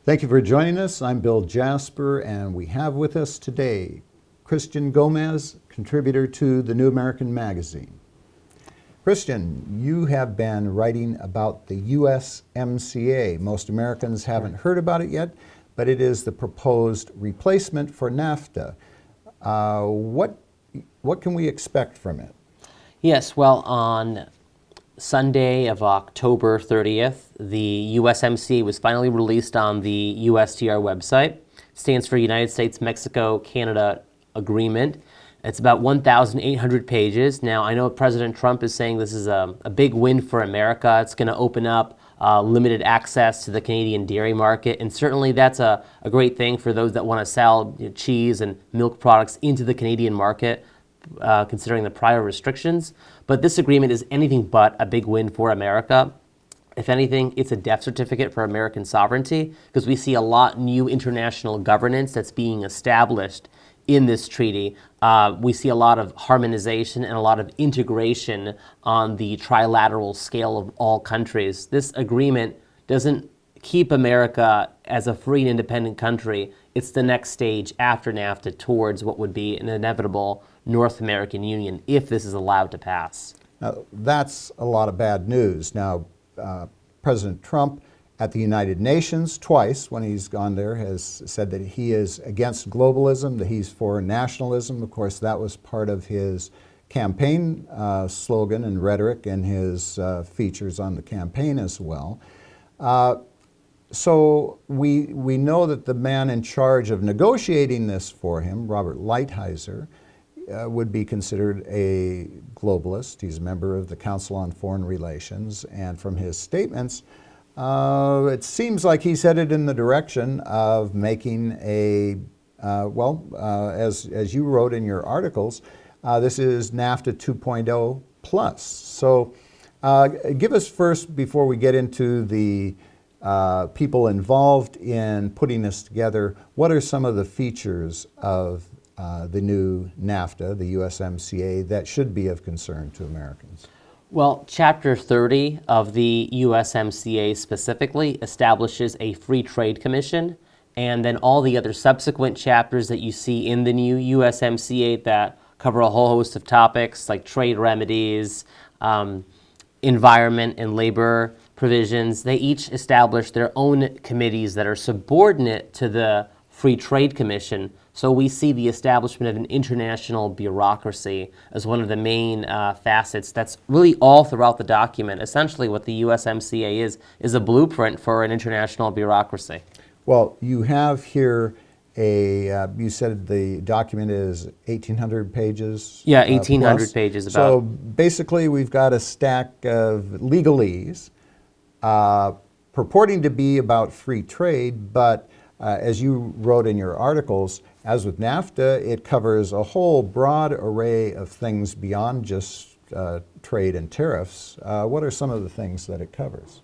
Thank you for joining us. I'm Bill Jasper, and we have with us today Christian Gomez, contributor to the New American Magazine. Christian, you have been writing about the USMCA. Most Americans haven't heard about it yet, but it is the proposed replacement for NAFTA. What can we expect from it? Yes, well, on Sunday of October 30th, the USMCA was finally released on the USTR website. It stands for United States, Mexico, Canada Agreement. It's about 1,800 pages. Now, I know President Trump is saying this is a big win for America. It's going to open up limited access to the Canadian dairy market, and certainly that's a great thing for those that want to sell cheese and milk products into the Canadian market, considering the prior restrictions. But this agreement is anything but a big win for America. If anything, it's a death certificate for American sovereignty, because we see a lot new international governance that's being established in this treaty. We see a lot of harmonization and a lot of integration on the trilateral scale of all countries. This agreement doesn't keep America as a free and independent country. It's the next stage after NAFTA towards what would be an inevitable North American Union if this is allowed to pass. Now, that's a lot of bad news. Now, President Trump at the United Nations twice, when he's gone there, has said that he is against globalism, that he's for nationalism. Of course, that was part of his campaign slogan and rhetoric and his features on the campaign as well. So we know that the man in charge of negotiating this for him, Robert Lighthizer, would be considered a globalist. He's a member of the Council on Foreign Relations, and from his statements, it seems like he's headed in the direction of making as you wrote in your articles, this is NAFTA 2.0 plus. So give us first, before we get into the people involved in putting this together, what are some of the features of the new NAFTA, the USMCA, that should be of concern to Americans? Well, Chapter 30 of the USMCA specifically establishes a free trade commission, and then all the other subsequent chapters that you see in the new USMCA that cover a whole host of topics like trade remedies, environment and labor provisions, they each establish their own committees that are subordinate to the Free Trade Commission. So we see the establishment of an international bureaucracy as one of the main facets that's really all throughout the document. Essentially what the USMCA is a blueprint for an international bureaucracy. Well, you have here you said the document is 1,800 pages? Yeah, 1,800 pages about. So basically we've got a stack of legalese purporting to be about free trade, but as you wrote in your articles, as with NAFTA, it covers a whole broad array of things beyond just trade and tariffs. What are some of the things that it covers?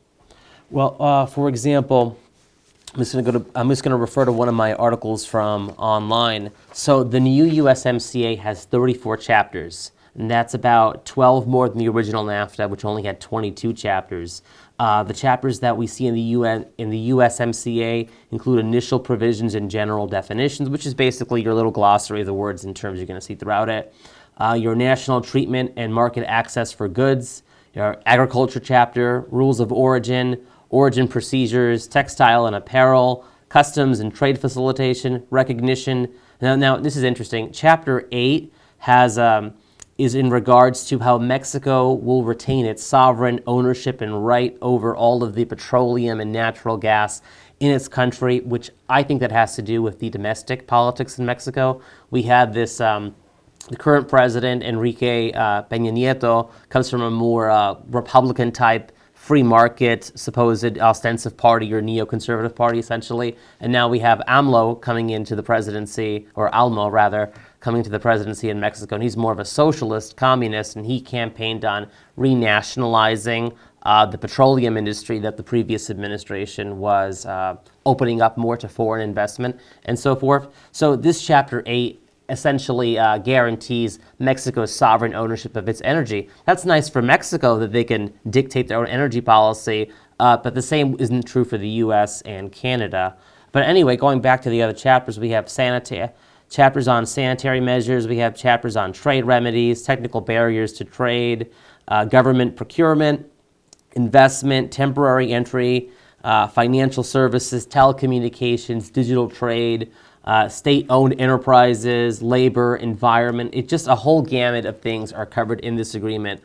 Well, for example, I'm just going to refer to one of my articles from online. So the new USMCA has 34 chapters, and that's about 12 more than the original NAFTA, which only had 22 chapters. The chapters that we see in the USMCA include initial provisions and general definitions, which is basically your little glossary of the words and terms you're going to see throughout it. Your national treatment and market access for goods, your agriculture chapter, rules of origin procedures, textile and apparel, customs and trade facilitation, recognition. Now this is interesting. Chapter 8 is in regards to how Mexico will retain its sovereign ownership and right over all of the petroleum and natural gas in its country, which I think that has to do with the domestic politics in Mexico. We had this, the current president, Enrique Peña Nieto, comes from a more Republican type free market, supposed ostensive party or neoconservative party, essentially. And now we have AMLO coming into the presidency, or ALMO rather, coming to the presidency in Mexico. And he's more of a socialist, communist, and he campaigned on renationalizing the petroleum industry that the previous administration was opening up more to foreign investment and so forth. So this Chapter 8 essentially guarantees Mexico's sovereign ownership of its energy. That's nice for Mexico that they can dictate their own energy policy, but the same isn't true for the U.S. and Canada. But anyway, going back to the other chapters, we have chapters on sanitary measures, we have chapters on trade remedies, technical barriers to trade, government procurement, investment, temporary entry, financial services, telecommunications, digital trade, state-owned enterprises, labor, environment. It's just a whole gamut of things are covered in this agreement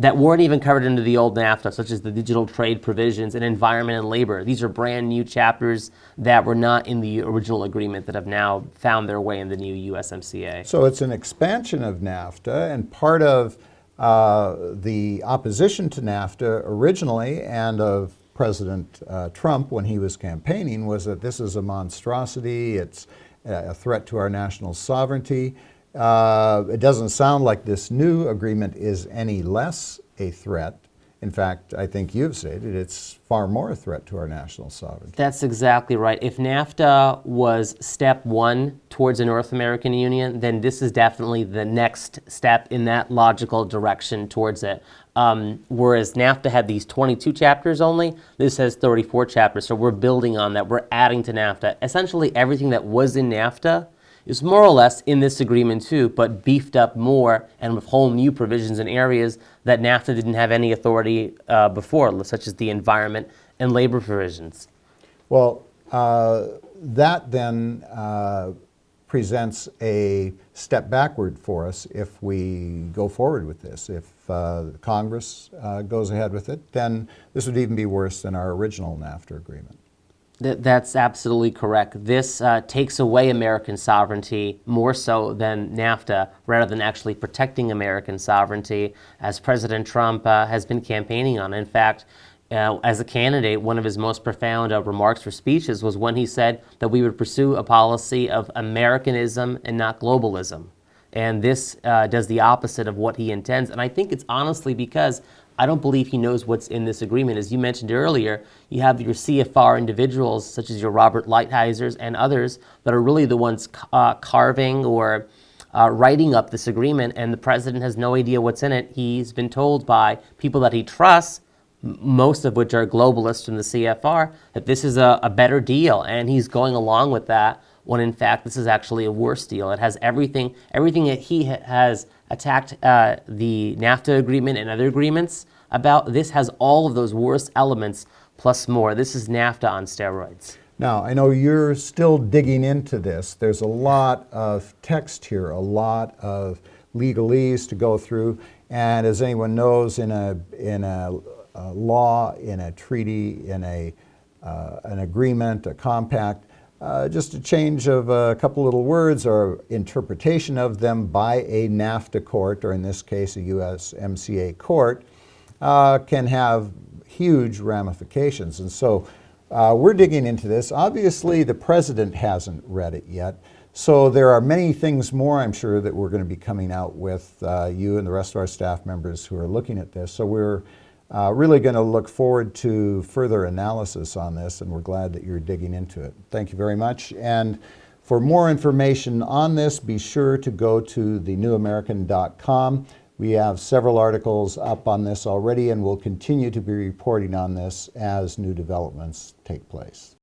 that weren't even covered under the old NAFTA, such as the digital trade provisions and environment and labor. These are brand new chapters that were not in the original agreement that have now found their way in the new USMCA. So it's an expansion of NAFTA, and part of the opposition to NAFTA originally and of President Trump when he was campaigning was that this is a monstrosity, it's a threat to our national sovereignty. It doesn't sound like this new agreement is any less a threat. In fact, I think you've stated it's far more a threat to our national sovereignty. That's exactly right. If NAFTA was step one towards a North American Union, then this is definitely the next step in that logical direction towards it. Whereas NAFTA had these 22 chapters only, this has 34 chapters. So we're building on that. We're adding to NAFTA. Essentially everything that was in NAFTA is more or less in this agreement too, but beefed up more and with whole new provisions in areas that NAFTA didn't have any authority before, such as the environment and labor provisions. Well, that then presents a step backward for us if we go forward with this. If Congress goes ahead with it, then this would even be worse than our original NAFTA agreement. That's absolutely correct. This takes away American sovereignty more so than NAFTA, rather than actually protecting American sovereignty, as President Trump has been campaigning on. In fact, as a candidate, one of his most profound remarks or speeches was when he said that we would pursue a policy of Americanism and not globalism. And this does the opposite of what he intends. And I think it's honestly because I don't believe he knows what's in this agreement. As you mentioned earlier, you have your CFR individuals, such as your Robert Lighthisers and others, that are really the ones carving or writing up this agreement, and the president has no idea what's in it. He's been told by people that he trusts, most of which are globalists from the CFR, that this is a better deal, and he's going along with that, when in fact this is actually a worse deal. It has everything that he has attacked the NAFTA agreement and other agreements about. This has all of those worst elements plus more. This is NAFTA on steroids. Now, I know you're still digging into this. There's a lot of text here, a lot of legalese to go through, and as anyone knows, in a law, in a treaty, in an agreement, a compact, just a change of a couple little words or interpretation of them by a NAFTA court, or in this case a USMCA court, can have huge ramifications. And so we're digging into this. Obviously the president hasn't read it yet, so there are many things more, I'm sure, that we're going to be coming out with, you and the rest of our staff members who are looking at this. So we're really going to look forward to further analysis on this, and we're glad that you're digging into it. Thank you very much. And for more information on this, be sure to go to thenewamerican.com. We have several articles up on this already, and we'll continue to be reporting on this as new developments take place.